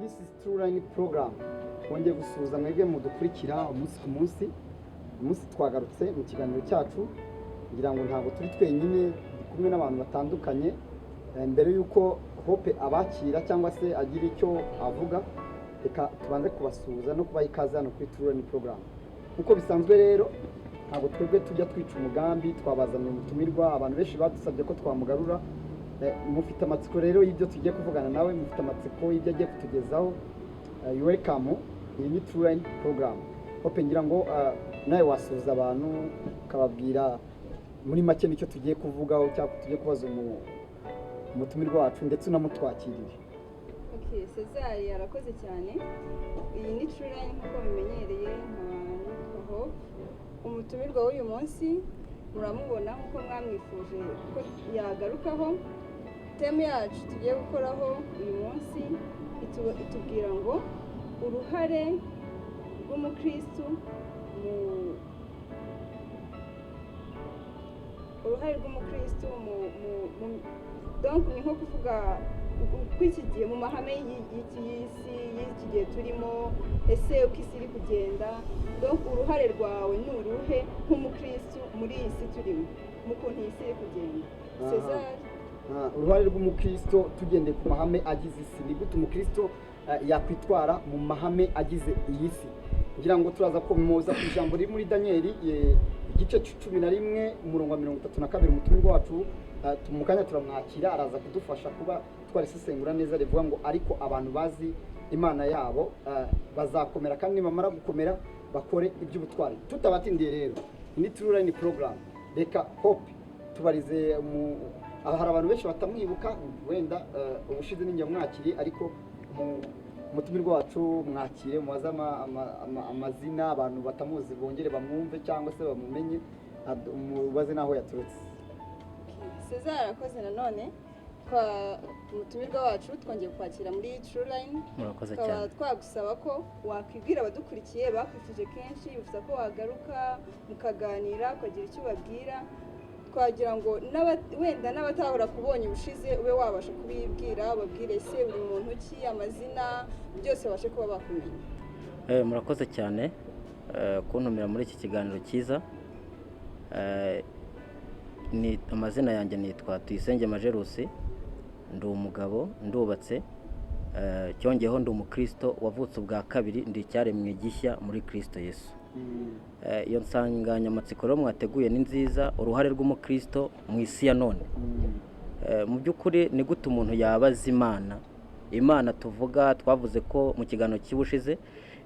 This is Trueline program. Twongeye gusuhuza mwebwe mudukurikira umunsi ku munsi. Umunsi twagarutse mu kiganiro cyacu ngira ngo ntabwo turi twenyine kumwe n'abantu batandukanye. Mbere yuko Hope abakira cyangwa se agira icyo avuga, reka tubanze kubasuhuza no kubaha ikaze hano kuri Trueline program. Uko bisanzwe rero ntabwo twebwe tujya twica umugambi, twabazana umutumirwa, abantu benshi badusabye ko twamugarura. Mufite amatsiko rero y'ibyo tugiye kuvugana nawe, mufite amatsiko y'ibyo agiye kutugezaho. You welcome iyi Trueline program. Hope ngira ngo nawe wasuhuza abantu ukababwira muri make nicyo tugiye kuvugaho cyangwa tugiye kubaza umutumirwa wacu ndetse unamutwakirire. Okay, Cesar yarakoze cyane. Iyi ni Trueline nk'uko bimenyereye nka Hope. Umutumirwa w'uyu munsi muramubona nk'uko mwamwifuje ko yagarukaho. Teme yacu tugiye gukoraho uyu munsi itubwira ngo uruhare rw'umukristo donc ni nko kuvuga kw'ikigiye mu mahame y'iki gihe turimo, ese uko isi iri kugenda, donc uruhare rwawe ni uruhe nk'umukristo muri iyi si turimo, mu kuntu iyi si iri kugenda. Cesar, uruhare rw'umukristo tugendeye ku mahame agize isi, ni gute umukristo yakwitwara mu mahame agize iyi si. Ngira ngo turaza komoza ku ijambo riri muri Danieli igice 11 umurongo wa 32 umutumirwa wacu tumukanya turamwakira, araza kudufasha kuba twarisesengura neza, rivuga ngo ariko abantu bazi imana yabo bazakomera kandi bamara gukomera bakore iby'ubutwari. Tutabatindiye rero ni Trueline program. Reka Hope tubarize hari abantu benshi batamwibuka, wenda ubushize ninjye mwakiri, ariko umutumirwa wacu mwakire mubaze amazina, abantu batamuzi bongere bamwumve cyangwa se bamumenye, mubaze naho yaturutse. Cesar arakoze nanone kwa umutumirwa wacu twongeye kwakira muri Trueline. Murakoze cyane. Twagusaba ko wakwibwira abadukurikiye bakwifuje kenshi, bifuza ko wagaruka mukaganira ukagira icyo ubabwira, twagira ngo wenda n'abatahora kubonye ubushize ube wabasha kubibwira, babwire se uri muntu ki, amazina byose babashe kuba bakumenya. Murakoze cyane kuntumira muri iki kiganiro cyiza. Ni amazina yanjye nitwa Tuyisenge Majerusi, ndi umugabo, ndubatse, cyongeyeho ndi umukristo wavutse ubwa kabiri, ndi icyaremwe gishya muri Kristo Yesu. Iyo nsanganyamatsiko rero mwateguye ni nziza, uruhare rw'umukristo mu isi ya none. Mu by'ukuri ni gute umuntu yabaza Imana tuvuga, twavuze ko mu kiganiro cy'ubushize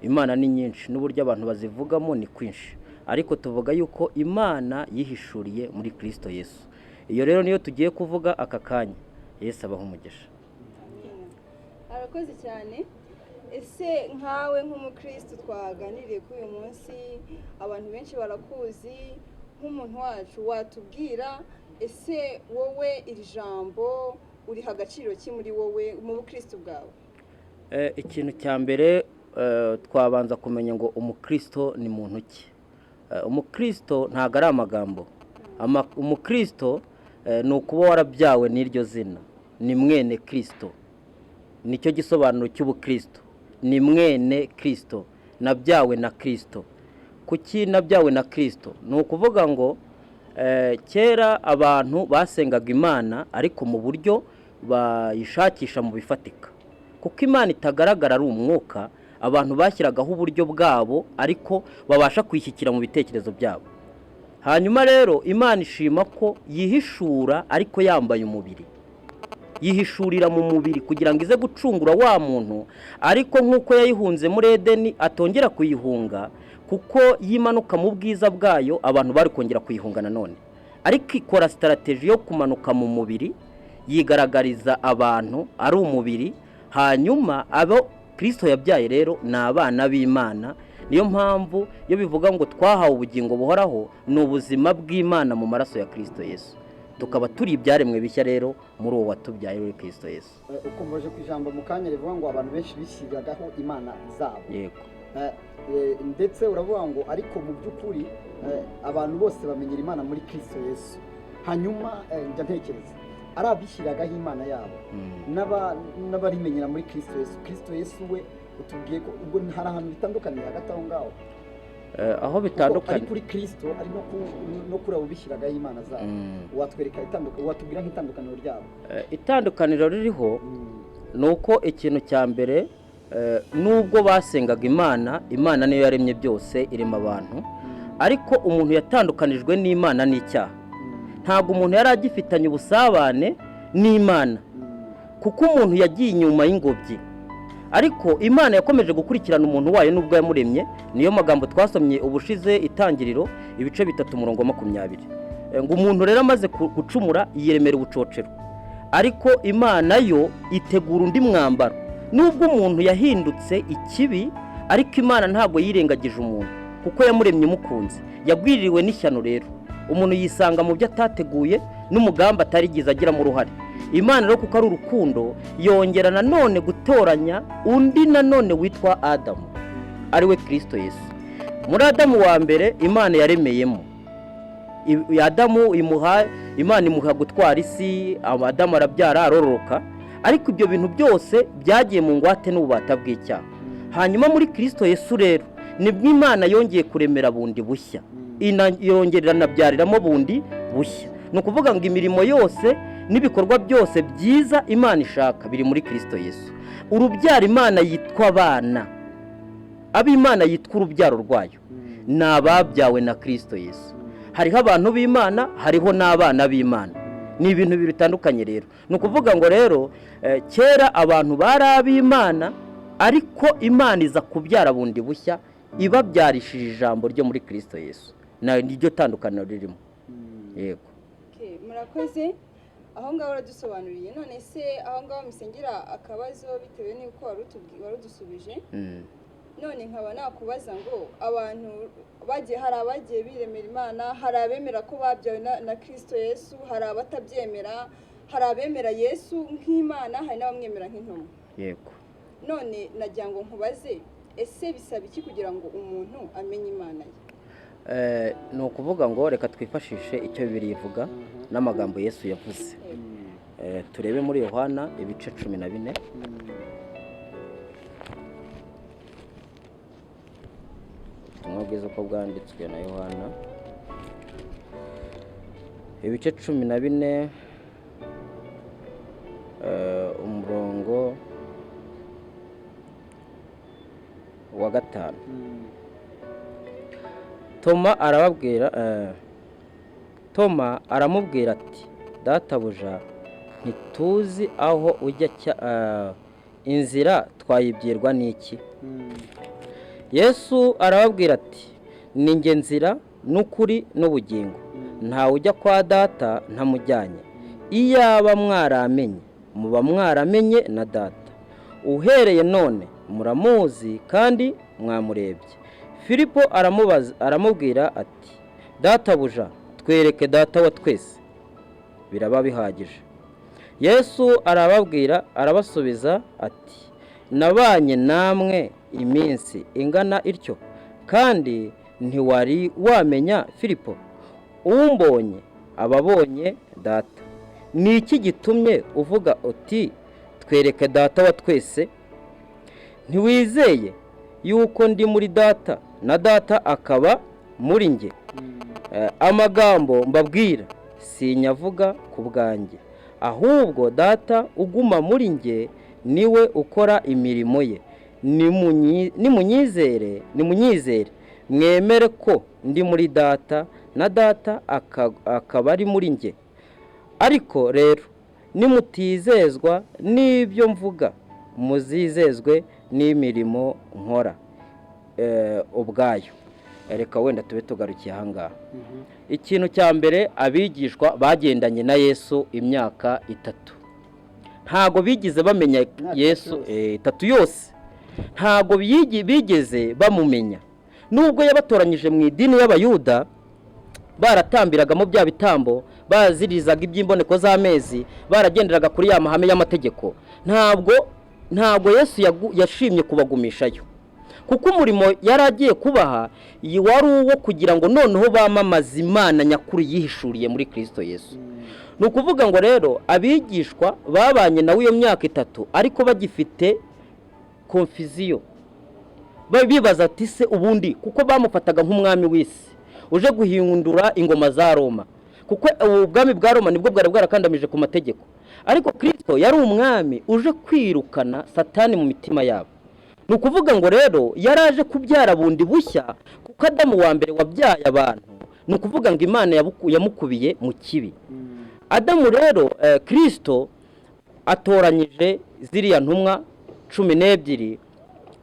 Imana ni nyinshi n'uburyo abantu bazivugamo ni kwinshi, ariko tuvuga yuko Imana yihishuriye muri Kristo Yesu. Iyo rero niyo tugiye kuvuga aka kanya. Yesu abaho umugisha. Arakoze cyane. Ese nkawe nk'umukristo twaganiriye kuri uyu munsi, abantu benshi barakuzi nk'umuntu wacu, watubwira ese wowe iri jambo uriha agaciro ki muri wowe mu bukristo bwawe? Ikintu cya mbere twabanza kumenya ngo umukristo ni muntu ki. Umukristo ntago ari amagambo. Umukristo ni ukuba warabyawe n'iryo zina, ni mwene Kristo. Nicyo gisobanuro cy'ubukristo, ni mwene Kristo, nabyawe na Kristo. Kuki nabyawe na Kristo? Ni ukuvuga ngo kera abantu basengaga Imana ariko mu buryo bayishakisha mu bifatika, kuko Imana itagaragara ari umwuka. Abantu bashyiragaho uburyo bwabo ariko babasha kwishyikira mu bitekerezo byabo. Hanyuma rero Imana ishima ko yihishura ariko yambaye umubiri, yihishurira mu mubiri kugira ngo ize gucungura wa muntu, ariko nk'uko yayihunze muri Edeni atongera kuyihunga, kuko yimanuka mu bwiza bwayo abantu bari kongera kuyihunga nanone, ariko ikora strategy yo kumanuka mu mubiri, yigaragariza abantu ari umubiri. Hanyuma abo Kristo yabyaye rero ni abana b'Imana. Niyo mpamvu iyo bivuga ngo twahawe ubugingo buhoraho, ni ubuzima bw'Imana mu maraso ya Kristo Yesu. Tukaba turi ibyaremwe bishya rero muri uwo watubyaye muri Kristo Yesu. Ukomeje ku ijambo mu kanya rivuga ngo abantu benshi bishyiragaho imana zabo. Yego. Ndetse uravuga ngo ariko mu by'ukuri abantu bose bamenyera Imana muri Kristo Yesu. Hanyuma njya ntekereza ari abishyiragaho imana yabo n'abarimenyera muri Kristo Yesu we utubwiye ko ubwo hari ahantu bitandukaniye hagati aho ngaho aho bitandukanye ari kuri Kristo ari no kuri abo bishyiragaho imana zabo watwereka watubwira nk'itandukaniro ryabo itandukaniro ririho ni uko ikintu cya mbere nubwo basengaga imana niyo yaremye byose irema abantu ariko umuntu yatandukanijwe n'imana n'icyaha ntabwo umuntu yari agifitanye ubusabane n'imana kuko umuntu yagiye inyuma y'ingobyi ariko imana yakomeje gukurikirana umuntu wayo nubwo yamuremye niyo magambo twasomye ubushize itangiriro ibice 3:20 ngo umuntu rero amaze gucumura yiremera ubucocero ariko imana yo itegura undi mwambaro nubwo umuntu yahindutse ikibi ariko imana ntabwo yirengagije umuntu kuko yamuremye umukunzi yagwiririwe n'ishyano rero umuntu yisanga mu byo atateguye n'umugambi atarigize agiramo uruhare imana rero kuko ari urukundo yongera nanone gutoranya undi nanone witwa Adamu ariwe Kristo Yesu muri Adamu wa mbere imana yaremeyemo Adamu imana imuha gutwara isi Adamu arabyara arororoka ariko ibyo bintu byose byagiye mu ngwate n'ububata bw'icyaha hanyuma muri Kristo Yesu rero nibwo imana yongeye kuremera bundi bushya yongerera nabyariramo bundi bushya ni ukuvuga ngo imirimo yose n'ibikorwa byose byiza imana ishaka biri muri Kristo Yesu urubyaro imana yitwa abana ab'imana yitwa urubyaro rwayo ni ababyawe na Kristo Yesu hariho abantu b'imana hariho n'abana b'imana ni ibintu bitandukanye rero ni ukuvuga ngo rero kera abantu bari ab'imana ariko imana iza kubyara bundi bushya ibabyarishije ijambo ryo muri Kristo Yesu niryo tandukaniro ririmo yego murakoze aho ngaho uradusobanuriye none se aho ngaho misengera akabazo bitewe n'uko warudusubije none nkaba nakubaza ngo abantu hari abagiye biremera imana hari abemera ko babyawe na Kristo Yesu hari abatabyemera hari abemera Yesu nk'imana hari n'abamwemera nk'intumwa yego none nagira ngo nkubaze ese bisaba iki kugira ngo umuntu amenye imana ye ni ukuvuga ngo reka twifashishe icyo Bibiliya ivuga n'amagambo Yesu yavuze turebe muri Yohana ibice 14 ubutumwa bwiza uko bwanditswe na Yohana ibice 14 umurongo wa 5 Toma aramubwira ati databuja ntituzi aho ujya inzira twayibwirwa n'iki Yesu arababwira ati ni nge nzira n'ukuri n'ubugingo ntawe ujya kwa data ntamujyanye iyaba mwaramenye muba mwaramenye na data uhereye none muramuzi kandi mwamurebye Filipo aramubwira ati databuja twereke data wa twese biraba bihagije Yesu arabasubiza ati nabanye namwe iminsi ingana ityo kandi ntiwari wamenya Filipo umbonye ababonye data ni iki gitumye uvuga uti twereke data wa twese ntiwizeye yuko ndi muri data na data akaba muri nge amagambo mbabwira sinyavuga ku bwanjye ahubwo data uguma muri nge niwe ukora imirimo ye nimunyizere mwemere ko ndi muri data na data akaba ari muri nge ariko rero nimutizezwa n'ibyo mvuga muzizezwe n'imirimo nkora ubwayo reka wenda tube tugarukiye aha ngaha ikintu cya mbere abigishwa bagendanye na Yesu imyaka 3 ntago bigize bamenya Yesu 3 yose ntago bigeze bamumenya nubwo yabatoranyije mu idini y'abayuda baratambiragamo bya bitambo bazirizaga iby'imboneko z'amezi baragenderaga kuri ya mahame y'amategeko ntabwo Yesu yashimye kubagumishayo kuko umurimo yari agiye kubaha wari uwo kugira ngo noneho bamamaze Imana nyakuri yihishuriye muri Kristo Yesu. Ni ukuvuga ngo rero abigishwa babanye nawe iyo myaka 3 ariko bagifite confusion, bibaza ati se ubundi, kuko bamufataga nk'umwami w'isi uje guhindura ingoma za Roma, kuko ubwami bwa Roma nibwo bwari bwarakandamije ku mategeko, ariko Kristo yari umwami uje kwirukana Satani mu mitima yabo. Ni ukuvuga ngo rero yaraje kubyara bundi bushya, kuko Adamu wa mbere wabyaye abantu, ni ukuvuga ngo Imana yamukubiye mu kibi. Adamu rero Kristo atoranyije ziriya ntumwa 12,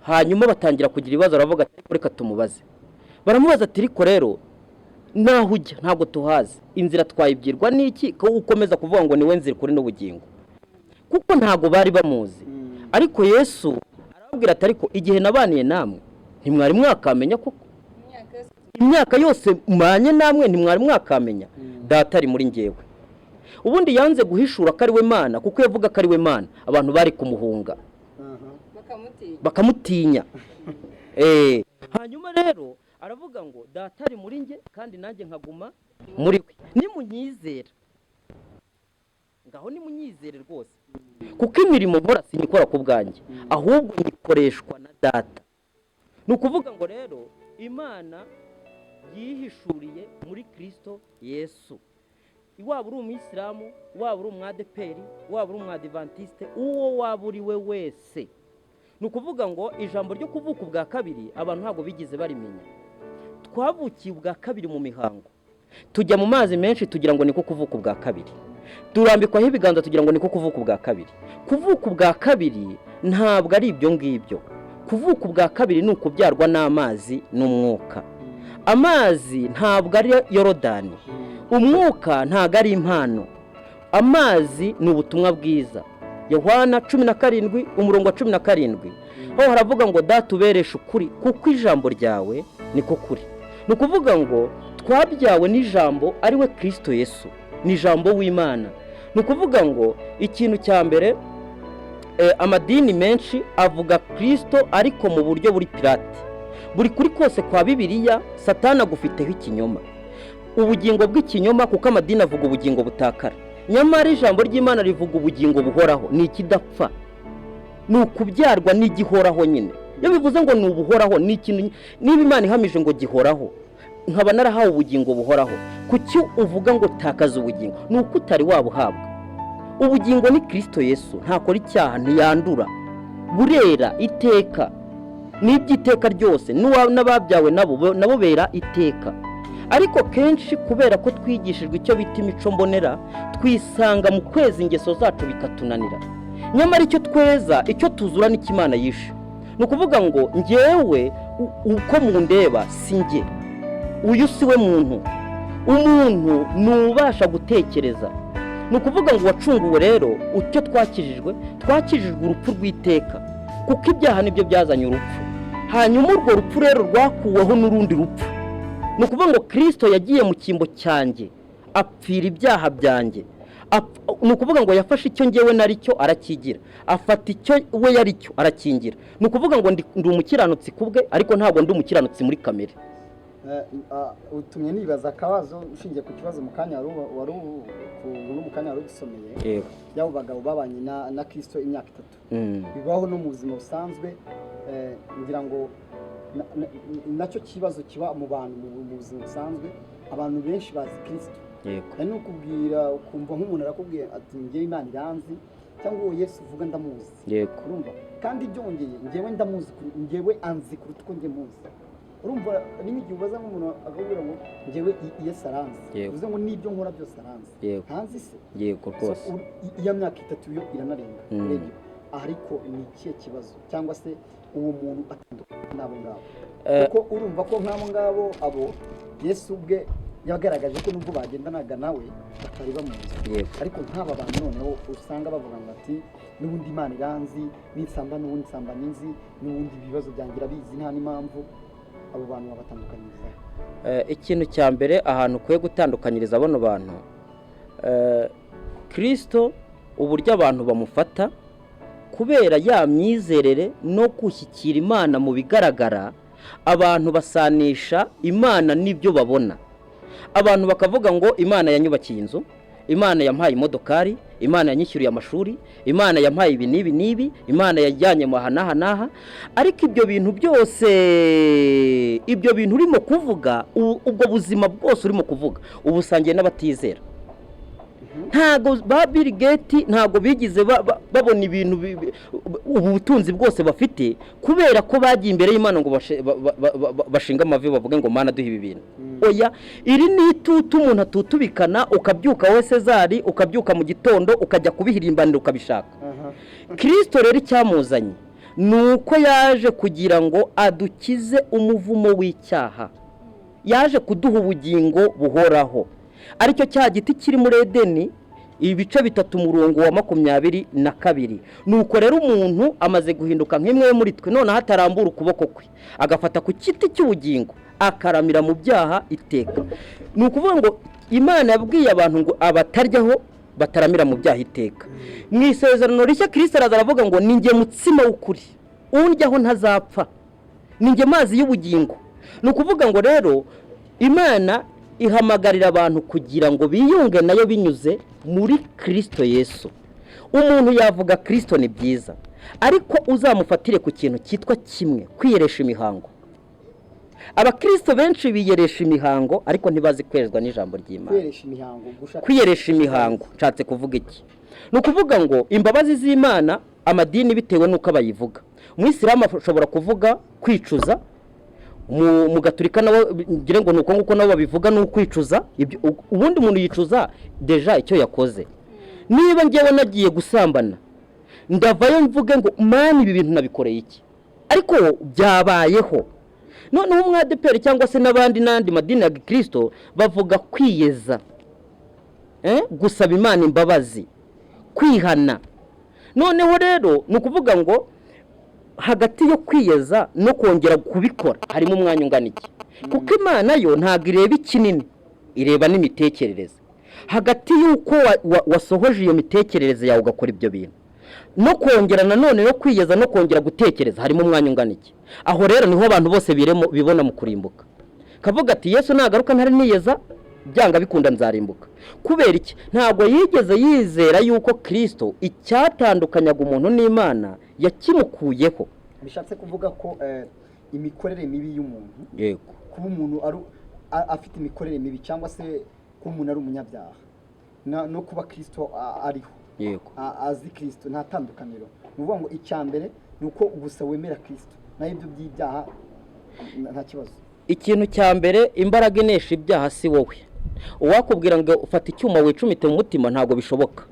hanyuma batangira kugira ibibazo, aravuga ati reka tumubaze. Baramubaza ati ariko rero naho ujya ntabwo tuhazi, inzira twayibwirwa n'iki ko ukomeza kuvuga ngo niwe nzira kuri n'ubugingo? Kuko ntabwo bari bamuzi. Ariko Yesu arababwira ati ariko igihe nabaniye namwe ntimwari mwakamenya, koko imyaka yose manye namwe ntimwari mwakamenya data ari muri njyewe. Ubundi yanze guhishura ko ari we Mana, kuko yavuga ko ari we Mana abantu bari kumuhunga bakamutinya. Hanyuma rero aravuga ngo data ari muri nge kandi nanjye nkaguma muri we. Nimunyizera, ngaho nimunyizere rwose, kuko imirimo nkora sinyikora ku bwanjye, ahubwo nyikoreshwa na data. Ni ukuvuga ngo rero Imana yihishuriye muri Kristo Yesu. Waba uri umuyisilamu, waba uri umwadeperi, waba uri umwadivantiste, uwo waba uri we wese. Ni ukuvuga ngo ijambo ryo kuvuka ubwa kabiri abantu ntabwo bigize barimenya. Twavukiye ubwa kabiri mu mihango, tujya mu mazi menshi tugira ngo niko kuvuka ubwa kabiri, turambikwaho ibiganza tugira ngo niko kuvuka ubwa kabiri. Kuvuka ubwa kabiri ntabwo ari ibyo ngibyo. Kuvuka ubwa kabiri ni ukubyarwa n'amazi n'umwuka. Amazi ntabwo ari Yorodani, umwuka ntabwo ari impano. Amazi ni ubutumwa bwiza. Yohana 17:17 ho haravuga ngo data uberesha ukuri, kuko ijambo ryawe niko kuri. Ni ukuvuga ngo twabyawe n'ijambo ari we Kristo Yesu, ni ijambo w'Imana. Ni ukuvuga ngo ikintu cya mbere, amadini menshi avuga Kristo ariko mu buryo buri pirate. Buri kuri kose kwa Bibiliya Satani agufiteho ikinyoma, ubugingo bw'ikinyoma, kuko amadini avuga ubugingo butakara. Nyamara ijambo ry'Imana rivuga ubugingo buhoraho, ni ikidapfa, ni ukubyarwa n'igihoraho nyine. Iyo bivuze ngo ni ubuhoraho, ni ikintu, niba Imana ihamije ngo gihoraho, nkaba narahawe ubugingo buhoraho, kuki uvuga ngo takaza ubugingo? Ni uko utari wabuhabwa. Ubugingo ni Kristo Yesu, ntakora icyaha, ntiyandura, burera iteka, n'iby'iteka ryose, n'ababyawe nabo bera iteka. Ariko kenshi kubera ko twigishijwe icyo bita imico mbonera, twisanga mu kwezi ingeso zacu bikatunanira. Nyamara icyo tweza, icyo tuzura n'ikimana yishe. Ni ukuvuga ngo njyewe uko mundeba si njye, uyu si we muntu. Umuntu nubasha gutekereza. Ni ukuvuga ngo wacunguwe rero, icyo twakijijwe urupfu rw'iteka, kuko ibyaha nibyo byazanye urupfu. Hanyuma urwo rupfu rero rwakuweho n'urundi rupfu. Ni ukuvuga ngo Kristo yagiye mu cyimbo cyanjye apfira ibyaha byanjye. Ni ukuvuga ngo yafashe icyo ngewe nari cyo arakigira, afata icyo we yari cyo arakingira. Ni ukuvuga ngo ndi umukiranutsi kubwe, ariko ntabwo ndi umukiranutsi muri kamere. Utumye nibaza akabazo ushingiye ku kibazo mu kanya wari dusomeye, y'abo bagabo babanye na Kristo imyaka 3. Bibaho no mu buzima busanzwe, ngira ngo nacyo kibazo kiba mu bantu mu buzima busanzwe. Abantu benshi bazi Kristo, ari no kubwira ukumva nk'umuntu arakubwira ati ngewe Imana iranzi, cyangwa uwo Yesu uvuga ndamuzi. Urumva? Kandi byongeye ngewe ndamuzi, ngewe anzi kuruta uko nge muzi. Urumva n'igihe ubaza nk'umuntu akubwira ngo ngewe Yesu aranzi, bivuze ngo n'ibyo nkora byose aranzi. Ntanzi se? Yego rwose. Iya myaka 3 yo iranarenga. Ariko ni ikihe kibazo? Cyangwa se uwo muntu atandukanye n'abo ngabo? Kuko urumva ko nk'abo ngabo abo Yesu ubwe yagaragaje ko nubwo bagendanaga nawe batari bamuzi. Ariko nk'aba bantu noneho usanga bavuga ngo ati n'ubundi Imana iranzi, n'insamba n'ubundi nsamba ninzi, n'ubundi ibibazo byangira bizi nta n'impamvu. Abo bantu babatandukanyiriza. Ikintu cya mbere ahantu kwe gutandukanyiriza bano bantu, Kristo uburyo abantu bamufata kubera ya myizerere no gushyikira Imana mu bigaragara, abantu basanisha Imana n'ibyo babona. Abantu bakavuga ngo Imana yanyubakiye inzu, Imana yampaye imodokari, Imana yanyishyuriye amashuri, Imana yampaye ibi n'ibi n'ibi, Imana yajyanye mu aha, ariko ibyo bintu byose, ibyo bintu urimo kuvuga, ubwo buzima bwose urimo kuvuga ubusangiye n'abatizera. Ntago ba Bill Gates ntago bigize babona ibintu ubu butunzi bwose bafite kubera ko bagiye imbere y'Imana ngo bashinga amavi bavuge ngo Mana duhe ibi bintu. Oya, iri ni itutu umuntu atutubikana, ukabyuka we Cezari, ukabyuka mu gitondo ukajya kubihirimbanira ukabishaka. Kristo rero icyamuzanye nuko yaje kugira ngo adukize umuvumo w'icyaha, yaje kuduha ubugingo buhoraho. Aricyo cya giti kiri muri Edeni, ibice 3 murongo wa 22. Nuko rero umuntu amaze guhinduka nk'imwe muri twe, none hatarambura ukuboko kwe agafata ku kiti cy'ubugingo akaramira mu byaha iteka. Nukuvuga ngo Imana yabwiye abantu ngo abataryaho bataramira mu byaha iteka. Mu isezerano rishya Kristo aravuga ngo ninjye mutsima w'ukuri, undyaho ntazapfa, ninjye mazi y'ubugingo. Nukuvuga ngo rero Imana ihamagarira abantu kugira ngo biyunge nayo binyuze muri Kristo Yesu. Umuntu yavuga Kristo ni byiza, ariko uzamufatire ku kintu cyitwa kimwe, kwiyeresha imihango. Abakristo benshi biyeresha imihango ariko ntibazi kwezwa n'ijambo ry'Imana. Kwiyeresha imihango nshatse kuvuga iki? Nukuvuga ngo imbabazi z'Imana amadini bitewe nuko abayivuga. Umuyisilamu ashobora kuvuga kwicuza, mu gaturika nabo ngire ngo nuko nguko nabo babivuga no kwicuza. Ubundi umuntu yicuza deja icyo yakoze. Niba ngewe nagiye gusambana, ndavayo mvuge ngo Mana ibi bintu nabikoreye iki, ariko byabayeho. Noneho umwadeperi cyangwa se n'abandi nandi madini ya Kristo bavuga kwiyeza, gusaba Imana imbabazi, kwihana. Noneho rero nukuvuga ngo hagati yo kwiyeza no kongera kubikora harimo umwanya ungana iki? Kuko Imana yo ntabwo ireba ikinini, ireba n'imitekerereze. Hagati y'uko wasohoje iyo mitekerereze yawe ugakora ibyo bintu no kongera nanone no kwiyeza no kongera gutekereza harimo umwanya ungana iki? Aho rero niho abantu bose bibona mu kurimbuka. Kavuga ati Yesu nagaruka ntari niyeza byanga bikunda nzarimbuka. Kubera iki? Ntabwo yigeze yizera yuko Kristo icyatandukanyaga umuntu n'Imana yakimukuyeho. Bishatse kuvuga ko imikorere mibi y'umuntu, yego, kuba umuntu afite imikorere mibi cyangwa se kuba umuntu ari umunyabyaha no kuba Kristo ariho, yego, azi Kristo nta tandukaniro. Nuvuga ngo icyambere nuko gusa wemera Kristo naho ibyo by'ibyaha nta kibazo. Ikintu cya mbere, imbaraga inesha ibyaha si wowe. Uwakubwira ngo ufata icyuma wicumite mu mutima ntabwo bishoboka.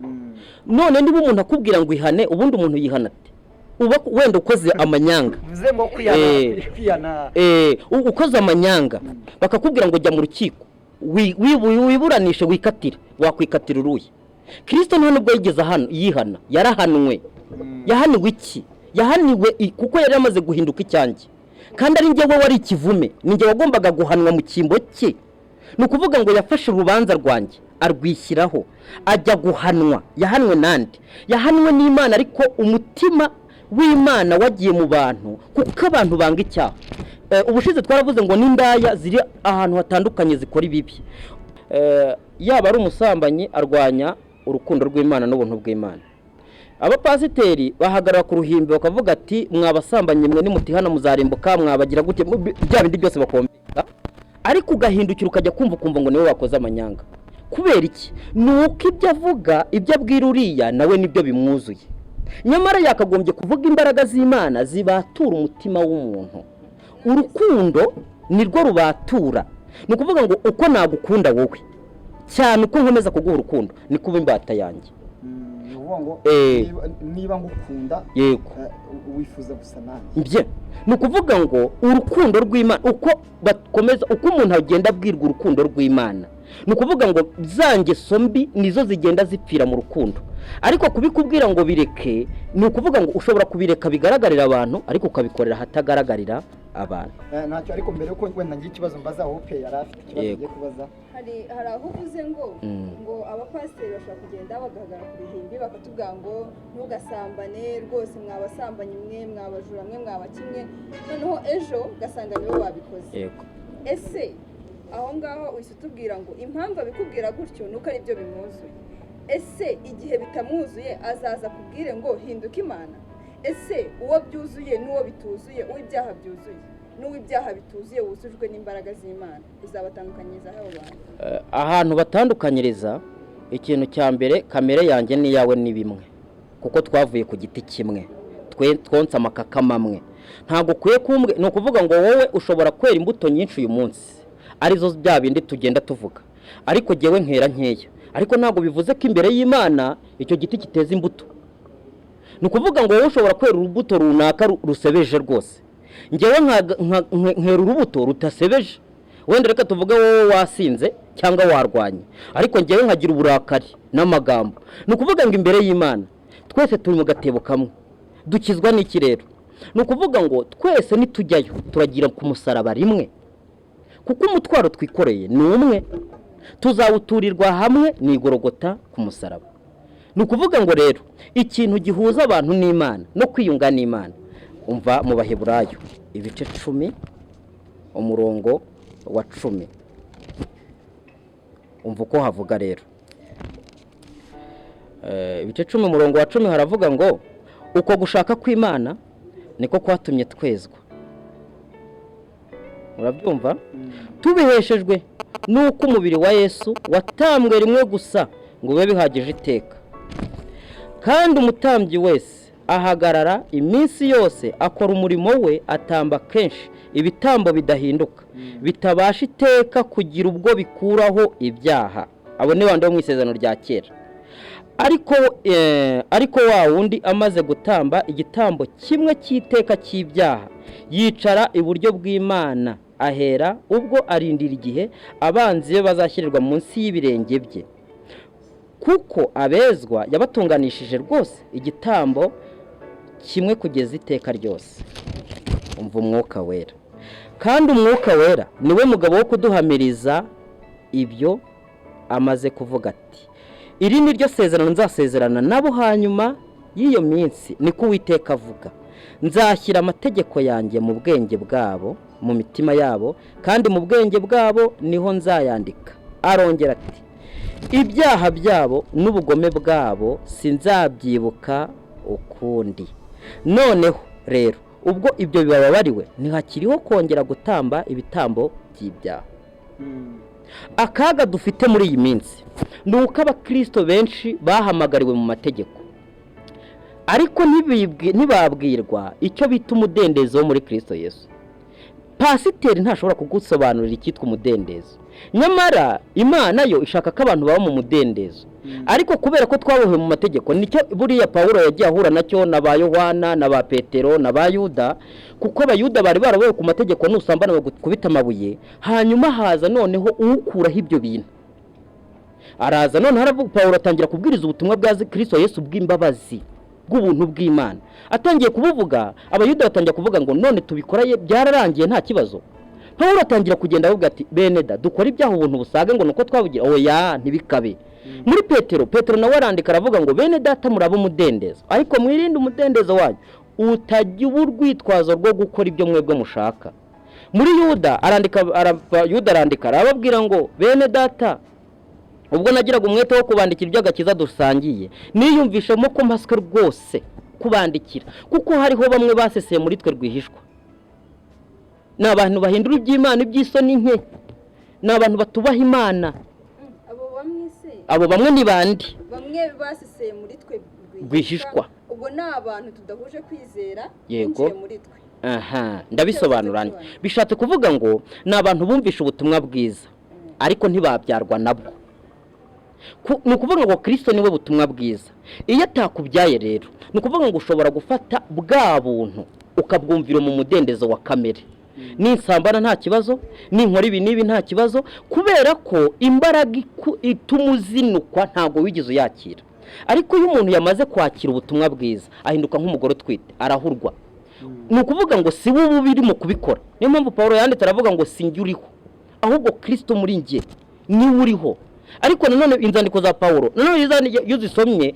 None niba umuntu akubwira ngo ihane, ubundi umuntu yihana ate? Wenda ukoze amanyanga, bivuze ngo kwiyana ukoze amanyanga bakakubwira ngo jya mu rukiko wiburanishe wikatire, wakwikatira uruye. Kristo nta nubwo yigeze yihana, yarahanwe. Yahaniwe iki? Yahaniwe kuko yari amaze guhinduka icyanjye, kandi ari njyewe wari ikivume, ninjye wagombaga guhanwa mu cyimbo cye. Nukuvuga ngo yafashe urubanza rwanjye arwishyiraho ajya guhanwa. Yahanwe nande? Yahanwe n'Imana, ariko umutima w'Imana wagiye mu bantu kuko abantu banga icyaha. Ubushize twaravuze ngo n'indaya ziri ahantu hatandukanye zikora ibibi. Yaba ari umusambanyi arwanya urukundo rw'Imana n'ubuntu bw'Imana. Abapasiteri bahagarara ku ruhimbi bakavuga ati mwabasambanye mwe nimutihana muzarimbuka, mwabagira gute, bya bindi byose bakombeka. Ariko ugahindukira ukajya kumva ngo niwe wakoze amanyanga. Kubera iki? Nuko ibyo avuga, ibyo abwira uriya nawe nibyo bimwuzuye. Nyamara yakagombye kuvuga imbaraga z'Imana zibatura umutima w'umuntu. Urukundo nirwo rubatura. Nukuvuga ngo uko nagukunda wowe cyane, uko nkomeza kuguha urukundo ni kuba imbata yanjye. Ngo niba ngukunda, yego, wifuza gusa nanjye. Mbye nukuvuga ngo urukundo rw'Imana uko bakomeza, uko umuntu agenda abwirwa urukundo rw'Imana, nukuvuga ngo zanjye sombi nizo zigenda zipfira mu rukundo. Ariko kubikubwira ngo bireke, nukuvuga ngo ushobora kubireka bigaragarira abantu ariko ukabikorera hatagaragarira abantu. ntacyo, ariko mbere yuko wenda ngira ikibazo mbaza Hope yari afite ikibazo Yego. agiye kubaza. hari aho uvuze ngo abapasiteri bashobora kugenda bagahagarara ku bihimbi bakatubwira ngo ntugasambane rwose, mwabasambanyi mwe, mwabajura mwe, mwabakimwe, noneho ejo ugasanga niwe wabikoze. Yego. Ese aho ngaho uhise utubwira ngo impamvu abikubwira gutyo nuko ari byo bimwuzuye. Ese igihe bitamwuzuye azaza akubwire ngo hinduka Imana? Ese uwo byuzuye n'uwo bituzuye, uw'ibyaha byuzuye n'uw'ibyaha bituzuye wuzujwe n'imbaraga z'Imana, uzabatandukanyiriza aho bantu? Ahantu batandukanyiriza, ikintu cya mbere, kamere yanjye n'iyawe ni bimwe, kuko twavuye ku giti kimwe, twonsa amakakama amwe. Ntabwo ukwiye kumbwe, ni ukuvuga ngo wowe ushobora kwera imbuto nyinshi uyu munsi, arizo bya bindi tugenda tuvuga, ariko jyewe nkera nkeya. Ariko ntabwo bivuze ko imbere y'Imana icyo giti kiteza imbuto. Ni ukuvuga ngo wowe ushobora kwera urubuto runaka rusebeje rwose, njyewe nkera urubuto rutasebeje. Wenda reka tuvuge wowe wasinze cyangwa warwanye, ariko njyewe nkagira uburakari n'amagambo. Ni ukuvuga ngo imbere y'Imana twese turi mu gatebo kamwe. Dukizwa n'iki rero? Ni ukuvuga ngo twese nitujyayo turagira ku musaraba rimwe, kuko umutwaro twikoreye ni umwe, tuzawuturirwa hamwe n'igorogota ku musaraba. Ni ukuvuga ngo rero ikintu gihuza abantu n'Imana no kwiyunga n'Imana, umva mu Baheburayo ibice 10 umurongo wa 10, umva uko havuga rero. Ibice 10 umurongo wa 10 haravuga ngo uko gushaka kw'Imana niko kwatumye twezwa. Urabyumva? Tubiheshejwe nuko umubiri wa Yesu watambwe rimwe gusa ngo ube bihagije iteka. Kandi umutambyi wese ahagarara iminsi yose akora umurimo we, atamba kenshi ibitambo bidahinduka, bitabasha iteka kugira ubwo bikuraho ibyaha. Abo ni bande bo mu isezerano rya kera. Ariko wa wundi amaze gutamba igitambo kimwe cy'iteka cy'ibyaha, yicara iburyo bw'Imana, ahera ubwo arindira igihe abanzi be bazashyirirwa munsi y'ibirenge bye. Kuko abezwa yabatunganishije rwose igitambo kimwe kugeza iteka ryose. Umva umwuka wera. Kandi umwuka wera niwe mugabo wo kuduhamiriza ibyo amaze kuvuga ati, iri ni ryo sezerano nzasezerana nabo hanyuma y'iyo minsi, niko Uwiteka avuga. Nzashyira amategeko yanjye mu bwenge bwabo, mu mitima yabo, kandi mu bwenge bwabo niho nzayandika. Arongera ati, ibyaha byabo n'ubugome bwabo sinzabyibuka ukundi. Noneho rero ubwo ibyo bibabariwe, ntihakiriho kongera gutamba ibitambo by'ibyaha. Akaga dufite muri iyi minsi ni uko abakristo benshi bahamagariwe mu mategeko, ariko ntibabwirwa icyo bita umudendezo wo muri Kristo Yesu. Pasiteri ntashobora kugusobanurira icyitwa umudendezo, nyamara Imana yo ishaka ko abantu baba mu mudendezo. Ariko kubera ko twabohewe mu mategeko, nicyo buriya Pawulo yagiye ahura nacyo na ba Yohana na ba Petero na ba Yuda, kuko abayuda bari barabohewe ku mategeko, nusambana bagukubita amabuye. Hanyuma haza noneho ukuraho ibyo bintu, araza none haravuga, Pawulo atangira kubwiriza ubutumwa bwa Kristo Yesu bw'imbabazi, bw'ubuntu bw'Imana. Atangiye kubuvuga, abayuda batangira kuvuga ngo none tubikoraye byararangiye nta kibazo. Pawulo atangira kugenda avuga ati, beneda dukora ibyaha ubuntu busaga ngo nuko twabugira, oya ntibikabe. Muri Petero nawe arandika aravuga ngo bene data muraba umudendezo, ariko mwirinde umudendezo wanyu utajya urwitwazo rwo gukora ibyo mwebwe mushaka. Muri Yuda arandika arababwira ngo bene data, ubwo nagiraga umwete wo kubandikira iby'agakiza dusangiye, niyumvishemo ko mpaswe rwose kubandikira, kuko hariho bamwe baseseye muri twe rwihishwa. Ni abantu bahindura iby'Imana iby'isoni nke, ni abantu batubaha Imana. Abo bamwe ni bandi, bamwe baseseye muri twe rwihishwa. Ubwo ni abantu tudahuje kwizera Yego. muri twe. Aha, ndabisobanura. Bishatse kuvuga ngo ni abantu bumvisha ubutumwa bwiza, ariko ntibabyarwa nabwo. Ni ukuvuga ngo Kristo niwe butumwa bwiza. Iyo atakubyaye rero, ni ukuvuga ngo ushobora gufata bwa buntu ukabwumvira mu mudendezo wa kamere. Ninsambana nta kibazo, ninkora ibi nibi nta kibazo, kubera ko imbaraga ituma uzinukwa ntago wigeze uyakira. Ariko iyo umuntu yamaze kwakira ubutumwa bwiza, ahinduka nk'umugore utwite, arahurwa. ni ukuvuga ngo si wowe ubiri mu kubikora. Niyo mpamvu Pawulo yanditse aravuga ngo si njye uriho, ahubwo Kristo muri njye niwe uriho. Ariko nanone inzandiko za Pawulo nanone iyo uzisomye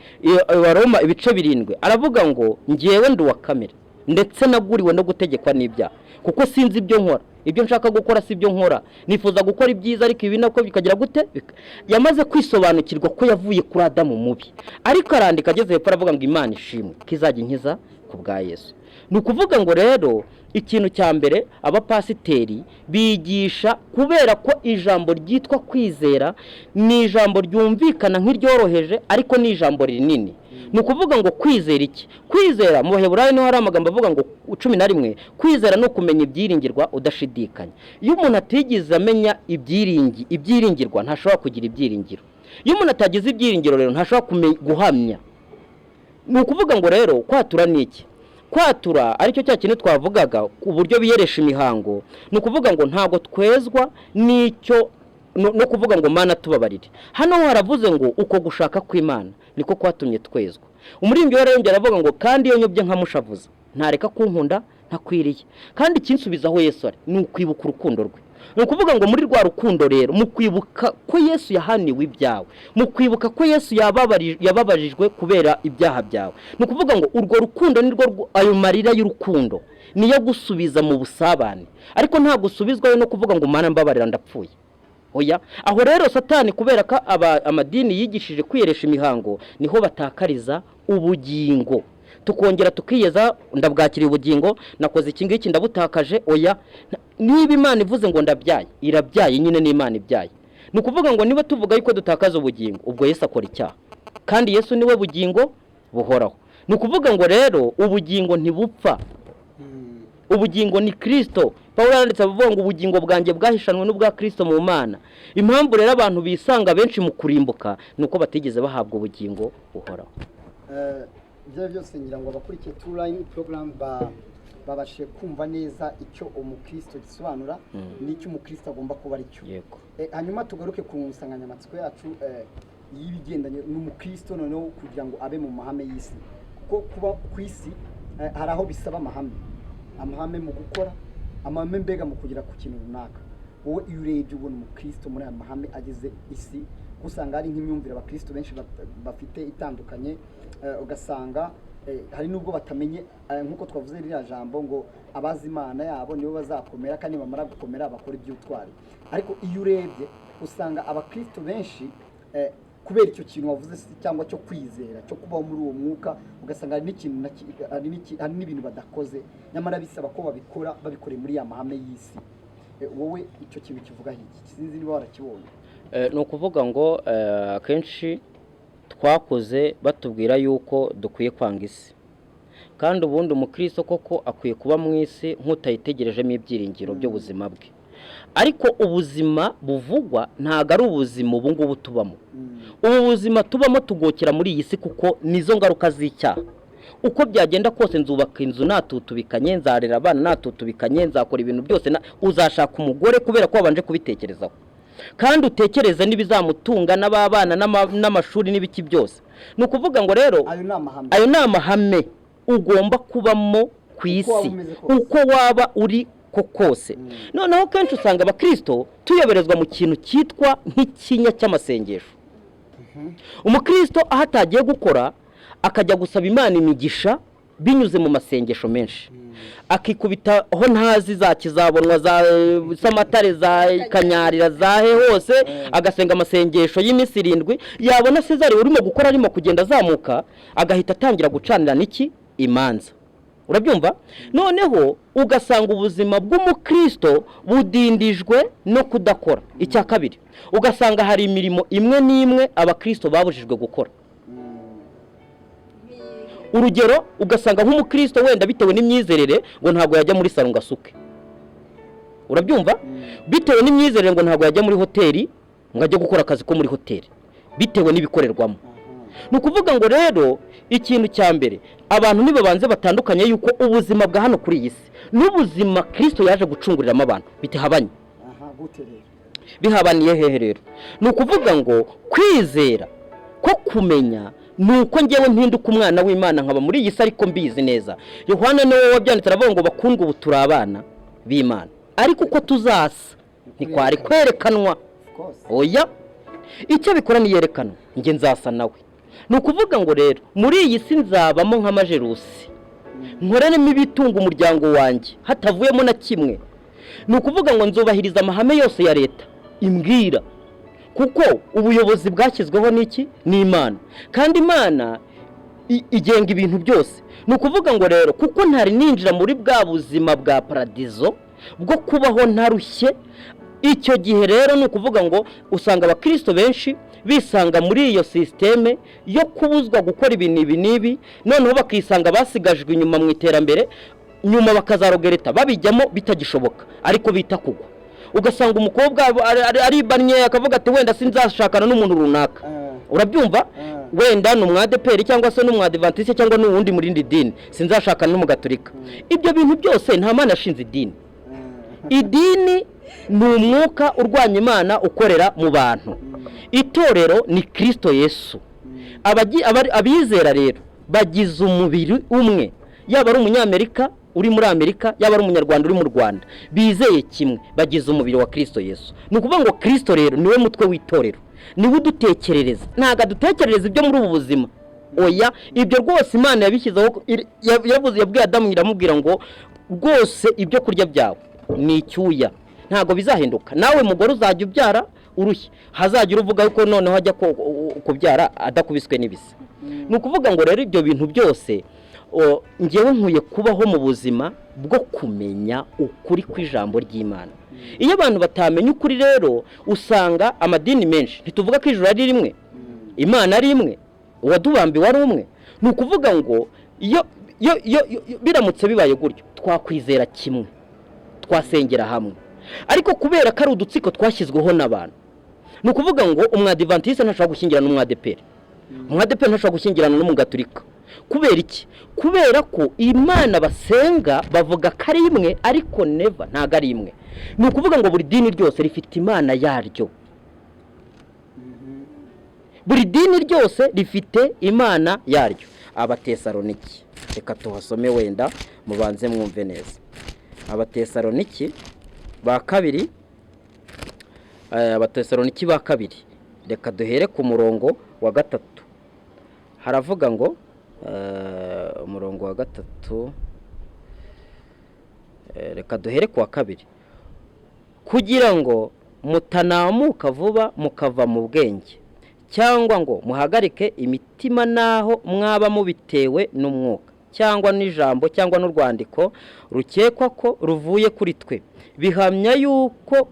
Roma ibice 7 aravuga ngo ngewe ndi wa kamere ndetse naguriwe no gutegekwa n'ibyaha, kuko sinzi ibyo nkora, ibyo nshaka gukora si ibyo nkora, nifuza gukora ibyiza ariko ibi nako bikagira gute. Yamaze kwisobanukirwa ko yavuye kuri Adamu mubi, ariko arandika ageze hepfo aravuga ngo Imana ishimwe kizajya inkiza ku bwa Yesu. Ni ukuvuga ngo rero ikintu cya mbere abapasiteri bigisha, kubera ko ijambo ryitwa kwizera ni ijambo ryumvikana nk'iryoroheje ariko ni ijambo rinini. Ni ukuvuga ngo kwizera iki? Kwizera mu Baheburayo niho hari amagambo avuga ngo 11 kwizera no kumenya ibyiringirwa udashidikanya. Iyo umuntu atigeze amenya ibyiringirwa ntashobora kugira ibyiringiro. Iyo umuntu atagize ibyiringiro rero ntashobora guhamya. Ni ukuvuga ngo rero kwatura ni iki? Kwatura aricyo cya kintu twavugaga uburyo biyeresha imihango. Ni ukuvuga ngo ntago twezwa n'icyo no kuvuga ngo Mana tubabarire. Hano haravuze ngo uko gushaka kw'Imana niko kwatumye twezwa. Umurimbyi warayongera aravuga ngo kandi iyo nyobye nkamushavuza ntareka kunkunda ntakwiriye. Kandi kinsubizaho Yesu ari ni ukwibuka urukundo rwe. Ni ukuvuga ngo muri rwa rukundo rero mu kwibuka ko Yesu yahaniwe ibyawe, mu kwibuka ko Yesu yababarijwe kubera ibyaha byawe. Ni ukuvuga ngo urwo rukundo ni rwo ayo marira y'urukundo niyo gusubiza mu busabane, ariko nta gusubizwayo no kuvuga ngo Mana mbabarira ndapfuye. Oya, aho rero Satani kubera ko amadini yigishije kwiyeresha imihango niho batakariza ubugingo, tukongera tukiyeza ndabwakiriye ubugingo, nakoze iki ngiki ndabutakaje. Oya, niba Imana ivuze ngo ndabyaye irabyaye nyine n'Imana ibyaye. Ni ukuvuga ngo niba tuvuga yuko dutakaza ubugingo ubwo Yesu akora icyaha, kandi Yesu niwe bugingo buhoraho. Ni ukuvuga ngo rero ubugingo ntibupfa, ubugingo ni Kristo. Pawulo yanditse avuga ngo ubugingo bwanjye bwahishanwe n'ubwa Kristo mu Mana. Impamvu rero abantu bisanga benshi mu kurimbuka nuko batigeze bahabwa ubugingo buhoraho. Ibyo byose ngira ngo abakurikiye Trueline program babashe kumva neza icyo umukristo gisobanura n'icyo umukristo agomba kuba ari cyo. Yego. Hanyuma tugaruke ku nsanganyamatsiko yacu y'ibigendanye n'umukristo noneho kugira ngo abe mu mahame y'isi, kuko kuba ku isi hari aho bisaba amahame mu gukora, amahame mbega mu kugira ku kintu runaka. Wowe iyo urebye ubona umukristo muri aya mahame ageze isi, usanga hari nk'imyumvire abakristo benshi bafite itandukanye. Ugasanga hari nubwo batamenye nk'uko twavuze ririya jambo ngo abazi Imana yabo nibo bazakomera, kandi bamara gukomera bakora iby'utwari. Ariko iyo urebye usanga abakristo benshi kubera icyo kintu wavuze cyangwa cyo kwizera, cyo kubaho muri uwo mwuka, ugasanga hari n'ibintu badakoze, nyamara bisaba ko babikora babikoreye muri ya mahame y'isi. Wowe icyo kintu kivuga iki? Sinzi niba warakibonye. Ni ukuvuga ngo akenshi twakoze batubwira yuko dukwiye kwanga isi, kandi ubundi umukristo koko akwiye kuba mu isi nk'utayitegerejemo ibyiringiro by'ubuzima bwe. Ariko ubuzima buvugwa ntago ari ubuzima ubu ngubu tubamo. Ubu buzima tubamo tugokera muri iyi si kuko nizo ngaruka z'icyaha. Uko byagenda kose nzubaka inzu natutubikanye, nzarera abana natutubikanye, nzakora ibintu byose, uzashaka umugore kubera ko wabanje kubitekerezaho, kandi utekereze n'ibizamutunga n'ababana n'amashuri n'ibiki byose. Ni ukuvuga ngo rero ayo ni amahame ugomba kubamo ku isi uko waba uri kose. Noneho kenshi usanga abakristo tuyoberezwa mu kintu cyitwa nk'ikinya cy'amasengesho. Umukristo aho atagiye gukora akajya gusaba Imana imigisha binyuze mu masengesho menshi, akikubita aho ntazi za kizabonwa za Samatare za Kanyarira zahe hose, agasenga amasengesho y'iminsi 7, yabona Cezari urimo gukora arimo kugenda azamuka, agahita atangira gucanira niki imanza. Urabyumva? Noneho ugasanga ubuzima bw'umukristo budindijwe no kudakora. Icya kabiri, ugasanga hari imirimo imwe n'imwe abakristo babujijwe gukora. Urugero, ugasanga nk'umukristo wenda bitewe n'imyizerere ngo ntabwo yajya muri salon ngasuke. Urabyumva? Bitewe n'imyizerere ngo ntabwo yajya muri hoteli ngo ajye gukora akazi ko muri hoteli, bitewe n'ibikorerwamo. Ni ukuvuga ngo rero ikintu cya mbere abantu nibabanze batandukanye yuko ubuzima bwa hano kuri iyi si n'ubuzima Kristo yaje gucunguriramo abantu bitihabanye. Bihabaniye hehe rero? Ni ukuvuga ngo kwizera ko kumenya nuko ngewe mpinduka umwana w'Imana nkaba muri iyi si ariko mbizi neza. Yohana niwe wabyanditse aravuga ngo bakundwa ubu turi abana b'Imana, ariko uko tuzasa ntikwari kwerekanwa. Oya, icyo bikora ni yerekana nge nzasa nawe. Ni ukuvuga ngo rero muri iyi si nzabamo nk'amajerusi, nkoreremo ibitunga umuryango wanjye hatavuyemo na kimwe. Ni ukuvuga ngo nzubahiriza amahame yose ya leta imbwira, kuko ubuyobozi bwashyizweho n'iki? Ni Imana, kandi Imana igenga ibintu byose. Ni ukuvuga ngo rero kuko ntari ninjira muri bwa buzima bwa paradizo bwo kubaho ntarushye, icyo gihe rero ni ukuvuga ngo usanga abakristo benshi bisanga muri iyo sisiteme yo kubuzwa gukora ibintu ibi n'ibi, noneho bakisanga basigajwe inyuma mu iterambere, nyuma bakazarogereta babijyamo bitagishoboka ariko bita kugwa. Ugasanga umukobwa aribanye akavuga ati wenda sinzashakana n'umuntu runaka, urabyumva, wenda ni umwadeperi cyangwa se n'umwadivantiste cyangwa n'uwundi muri rindi dini, sinzashakana n'umugaturika. Ibyo bintu byose nta Mana ashinze idini. Idini ni umwuka urwanya Imana ukorera mu bantu. Itorero ni Kristo Yesu. Abizera rero bagize umubiri umwe, yaba ari umunyamerika uri muri Amerika, yaba ari umunyarwanda uri mu Rwanda, bizeye kimwe, bagize umubiri wa Kristo Yesu. Ni ukuvuga ngo Kristo rero niwe mutwe w'itorero, niwe udutekerereza, ntago adutekerereza ibyo muri ubu buzima. Oya, ibyo rwose Imana yabishyizeho, yabwiye Adamu iramubwira ngo rwose ibyo kurya byawe ni icyuya, ntago bizahinduka. Nawe mugore uzajya ubyara urushye, hazagira uvuga yuko noneho ajya kubyara adakubiswe n'ibisa. Ni ukuvuga ngo rero ibyo bintu byose ngewe nkuye kubaho mu buzima bwo kumenya ukuri kw'ijambo ry'Imana. Iyo abantu batamenya ukuri rero usanga amadini menshi, ntituvuga ko ijuru ari rimwe, Imana ari imwe, uwadubambiwe ari umwe. Ni ukuvuga ngo iyo biramutse bibaye gutyo twakwizera kimwe, twasengera hamwe, ariko kubera ko ari udutsiko twashyizweho n'abantu. Ni ukuvuga ngo umwadivantiste ntashobora gushyingirana n'umwadeperi, umwadeperi ntashobora gushyingirana n'umugaturika. Kubera iki? Kubera ko Imana basenga bavuga ko ari imwe, ariko never ntago ari imwe. Ni ukuvuga ngo buri dini ryose rifite Imana yaryo, buri dini ryose rifite Imana yaryo. Abatesaloniki, reka tuhasome wenda mubanze mwumve neza. Abatesaloniki ba kabiri, Abatesaloniki ba kabiri, reka duhere ku murongo wa 3. Haravuga ngo umurongo wa 3, reka duhere ku wa 2. Kugira ngo mutanamuka vuba mukava mu bwenge, cyangwa ngo muhagarike imitima naho mwaba mubitewe n'umwuka cyangwa n'ijambo cyangwa n'urwandiko rukekwa ko ruvuye kuri twe, bihamya yuko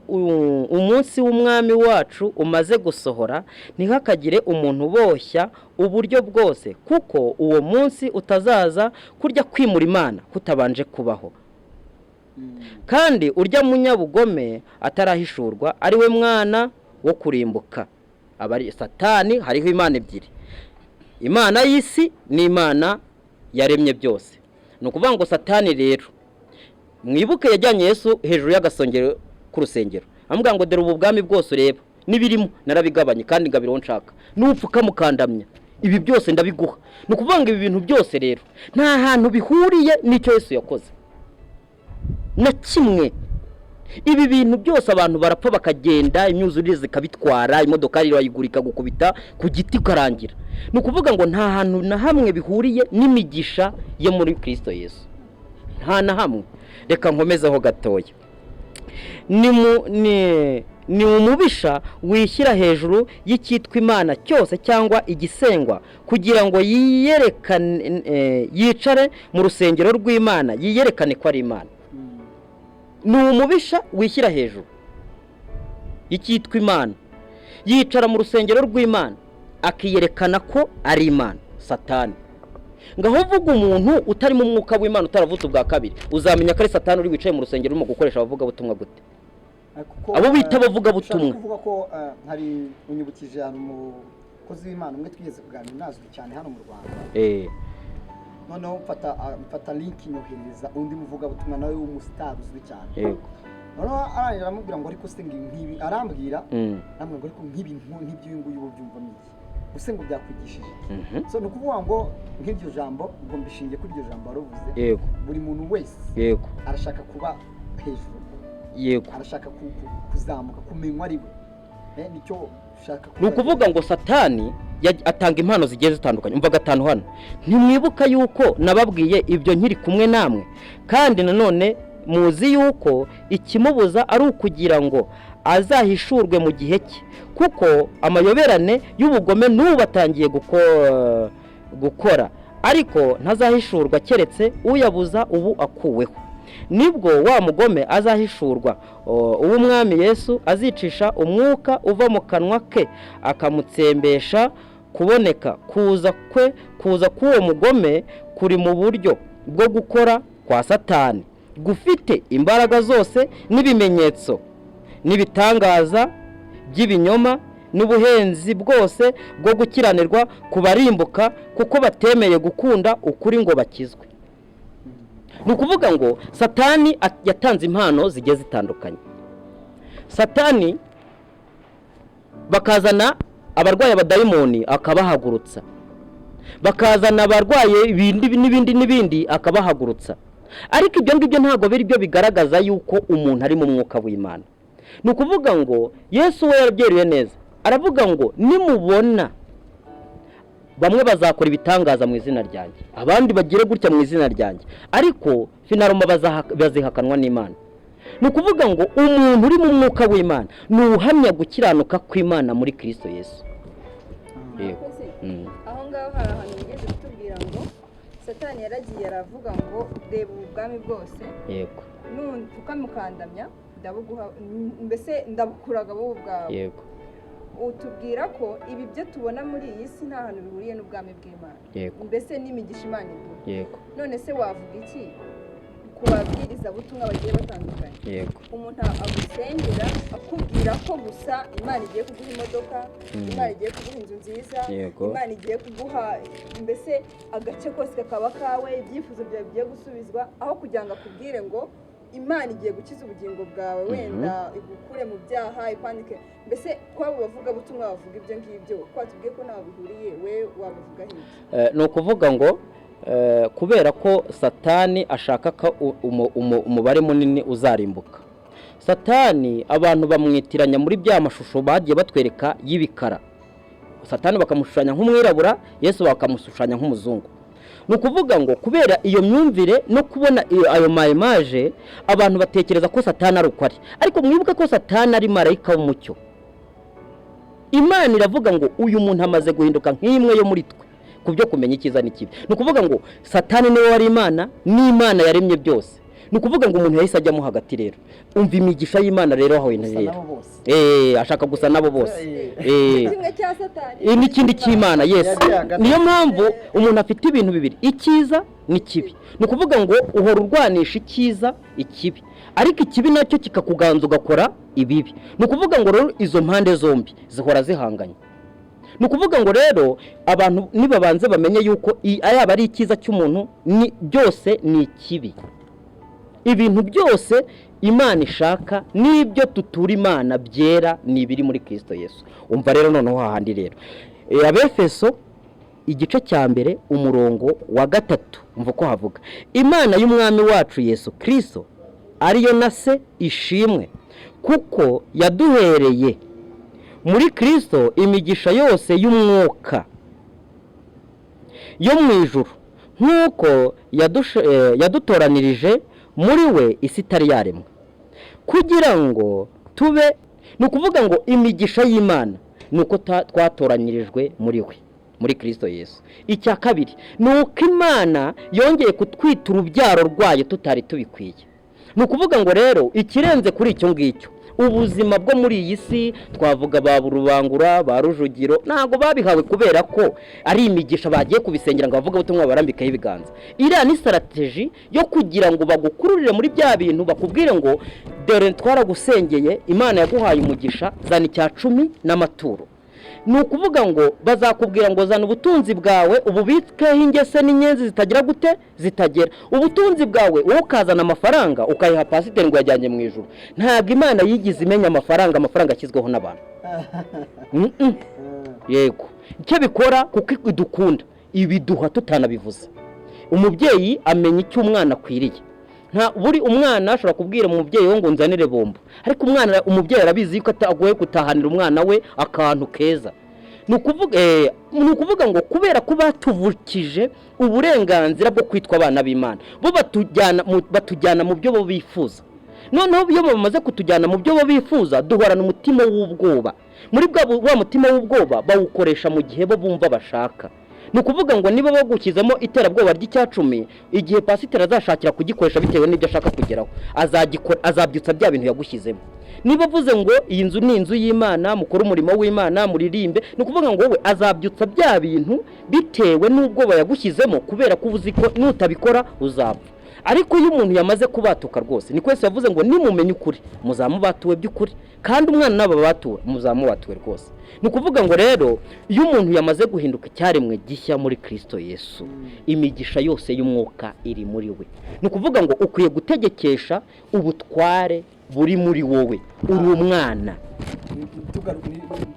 umunsi w'umwami wacu umaze gusohora, ntihakagire umuntu uboshya uburyo bwose, kuko uwo munsi utazaza kurya kwimura Imana kutabanje kubaho. Kandi urya munyabugome atarahishurwa ari we mwana wo kurimbuka. Abari Satani hariho imana ebyiri, Imana y'isi n'Imana yaremye byose. Ni ukuvuga ngo Satani rero mwibuke yajyanye Yesu hejuru y'agasongero ku rusengero, amubwira ngo dore ubu bwami bwose ureba n'ibirimo narabigabanye kandi ngabiro nshaka, n'upfuka mukandamya ibi byose ndabiguha. Ni ukuvuga ngo ibi bintu byose rero nta hantu bihuriye n'icyo Yesu yakoze na kimwe. Ibi bintu byose abantu barapfa bakagenda, imyuzurire zikabitwara, imodoka rero yigurika gukubita ku giti karangira. Ni ukuvuga ngo nta hantu na hamwe bihuriye n'imigisha yo muri Kristo Yesu, nta na hamwe. Reka nkomezeho gatoya. Ni umubisha wishyira hejuru y'icyitwa Imana cyose cyangwa igisengwa, kugira ngo yicare mu rusengero rw'Imana yiyerekane ko ari Imana. Ni umubisha wishyira hejuru y'icyitwa Imana, yicara mu rusengero rw'Imana akiyerekana ko ari Imana. Satani. Ngaho uvuga umuntu utari mu mwuka w'Imana, utaravutse ubwa kabiri, uzamenya ko ari Satani uri wicaye mu rusengero urimo gukoresha abavuga butumwa gute? Abo bita bavuga butumwa. Kuvuga ko hari unyibukije hano umukozi w'Imana umwe twigeze kuganira, nazwi cyane hano mu Rwanda. Noneho mfata link nyohereza undi muvuga butumwa nawe w'umustar uzwi cyane. Yego. Noneho aramubwira ngo ariko se ngibi arambwira, namwe ngo ariko nk'ibintu nk'iby'uyu nguyu byumva miki. use ngo byakwigishije. So ni ukuvuga ngo nk'iryo jambo ngo mbishingiye kuri iryo jambo waruvuze. Yego. Buri muntu wese Yego. arashaka kuba hejuru. Yego. Arashaka kuzamuka kumenywa ari we. Nicyo ushaka. Ni ukuvuga ngo Satani atanga impano zigiye zitandukanye. Umva gatanu hano. Ntimwibuka yuko nababwiye ibyo nkiri kumwe namwe, kandi nanone muzi yuko ikimubuza ari ukugira ngo azahishurwe mu gihe cye, kuko amayoberane y'ubugome n'ubu batangiye gukora, ariko ntazahishurwa keretse uyabuza ubu akuweho. Nibwo wa mugome azahishurwa, uw'umwami Yesu azicisha umwuka uva mu kanwa ke akamutsembesha kuboneka. Kuza k'uwo mugome kuri mu buryo bwo gukora kwa Satani, gufite imbaraga zose n'ibimenyetso n'ibitangaza by'ibinyoma n'ubuhenzi bwose bwo gukiranirwa kubarimbuka, kuko batemeye gukunda ukuri ngo bakizwe. Ni ukuvuga ngo Satani yatanze impano zigiye zitandukanye. Satani bakazana abarwaye abadayimoni akabahagurutsa, bakazana abarwaye n'ibindi akabahagurutsa. Ariko ibyo ngibyo ntabwo biri byo bigaragaza yuko umuntu ari mu mwuka w'Imana. Ni ukuvuga ngo Yesu we yabyeruye neza, aravuga ngo nimubona bamwe bazakora ibitangaza mu izina ryanjye, abandi bagire gutya mu izina ryanjye, ariko finaroma bazihakanwa n'Imana. Ni ukuvuga ngo umuntu uri mu mwuka w'Imana ni uhamya gukiranuka kw'Imana muri Kristo Yesu. Aho ngaho hari ahantu bigeze kutubwira ngo Satani yaragiye aravuga ngo reba ubwami bwose, yego, ukamukandamya ndabuguha, mbese ndabukuraga wowe ubwawe. Yego. Utubwira ko ibi byo tubona muri iyi si nta hantu bihuriye n'ubwami bw'Imana. Yego. Mbese n'imigisha Imana iduha. Yego. None se wavuga iki ku babwiriza butumwa bagiye batandukanye? Yego. Umuntu agusengera akubwira ko gusa Imana igiye kuguha imodoka, Imana igiye kuguha inzu nziza, Imana igiye kuguha mbese agace kose kakaba kawe, ibyifuzo byawe bigiye gusubizwa, aho kugira ngo akubwire ngo Imana igiye gukiza ubugingo bwawe, wenda igukure mu byaha, ikwandike. Mbese kwabo bavuga butumwa bavuga ibyo ngibyo, ko batubwiye ko ntaho bihuriye, we wabavuga iki? Ni ukuvuga ngo kubera ko Satani ashaka ko umubare munini uzarimbuka. Satani abantu bamwitiranya muri bya mashusho bagiye batwereka y'ibikara. Satani bakamushushanya nk'umwirabura, Yesu bakamushushanya nk'umuzungu. Ni ukuvuga ngo kubera iyo myumvire no kubona ayo mayimaje, abantu batekereza ko Satani ari uko ari. Ariko mwibuke ko Satani ari marayika w'umucyo. Imana iravuga ngo uyu muntu amaze guhinduka nk'imwe yo muri twe kubyo kumenya icyiza n'ikibi. Ni ukuvuga ngo Satani niwe wari Imana, n'Imana yaremye byose. Ni ukuvuga ngo umuntu yahise ajyamo hagati rero. Umva imigisha y'Imana rero aho intere. Ashaka gusa nabo bose. Kimwe cya Satani. N'ikindi cy'Imana, yes. Niyo mpamvu umuntu afite ibintu bibiri, icyiza n'ikibi. Ni ukuvuga ngo uhora urwanisha icyiza, ikibi. Ariko ikibi nacyo kikakuganza ugakora ibibi. Ni ukuvuga ngo rero izo mpande zombi zihora zihanganye. Ni ukuvuga ngo rero abantu nibabanze bamenye yuko ayaba ari icyiza cy'umuntu byose ni ikibi. Ibintu byose Imana ishaka n'ibyo tutura Imana byera ni ibiri muri Kristo Yesu. Umva rero noneho hahandi rero Abefeso igice cya mbere umurongo wa 3, umva ko havuga Imana y'umwami wacu Yesu Kristo ariyo na se ishimwe, kuko yaduhereye muri Kristo imigisha yose y'umwuka yo mu ijuru, nk'uko yadutoranirije muri we isi itari yaremwa, kugira ngo tube. Ni ukuvuga ngo imigisha y'Imana ni uko twatoranyirijwe muri we, muri Kristo Yesu. Icya kabiri ni uko Imana yongeye kutwita urubyaro rwayo tutari tubikwiye. Ni ukuvuga ngo rero ikirenze kuri icyo ngicyo, ubuzima bwo muri iyi si twavuga ba Rubangura, ba Rujugiro, ntago babihawe kubera ko ari imigisha bagiye kubisengera ngo bavuga butumwa barambikaho ibiganza. Iriya ni strategy yo kugira ngo bagukururire muri bya bintu, bakubwire ngo dore twaragusengeye, Imana yaguhaye umugisha, zana icya 10 n'amaturo. Ni ukuvuga ngo bazakubwira ngo zana ubutunzi bwawe ububikeho ingese n'inyenzi zitagira gute zitagera. Ubutunzi bwawe wowe ukazana amafaranga ukayiha pasiteri ngo yajyanye mu ijuru. Ntabwo Imana yigize imenya amafaranga akizweho n'abantu. Yego. icyo bikora kuko idukunda ibiduha tutanabivuze. Umubyeyi amenya icyo umwana akwiriye. Nta buri umwana ashobora kubwira umubyeyi we ngo nzanire bombo, ariko umubyeyi arabizi ko atagoye gutahanira umwana we akantu keza. Ni ukuvuga ngo kubera ko batuvukije uburenganzira bwo kwitwa abana b'Imana, bo batujyana mu byo bo bifuza. Noneho iyo bamaze kutujyana mu byo bo bifuza, duhorana umutima w'ubwoba. Muri wa mutima w'ubwoba bawukoresha mu gihe bo bumva bashaka. Ni ukuvuga ngo niba bagukizamo iterabwoba ry'icyacumi, igihe pasiteri azashakira kugikoresha bitewe n'ibyo ashaka kugeraho, azabyutsa bya bintu yagushyizemo. Niba avuze ngo iyi nzu ni inzu y'Imana, mukora umurimo w'Imana, muririmbe, ni ukuvuga ngo wowe azabyutsa bya bintu bitewe n'ubwoba yagushyizemo, kubera ko uzi ko nutabikora uzapfa. Ariko iyo umuntu yamaze kubatuka rwose, ni kwese yavuze ngo nimumenye ukuri muzamubatuwe by'ukuri, kandi umwana n'ababatuwe muzamubatuwe rwose. Ni ukuvuga ngo rero iyo umuntu yamaze guhinduka icyaremwe gishya muri Kristo Yesu, imigisha yose y'umwuka iri muri we. Ni ukuvuga ngo ukwiye gutegekesha ubutware buri muri wowe, uri umwana.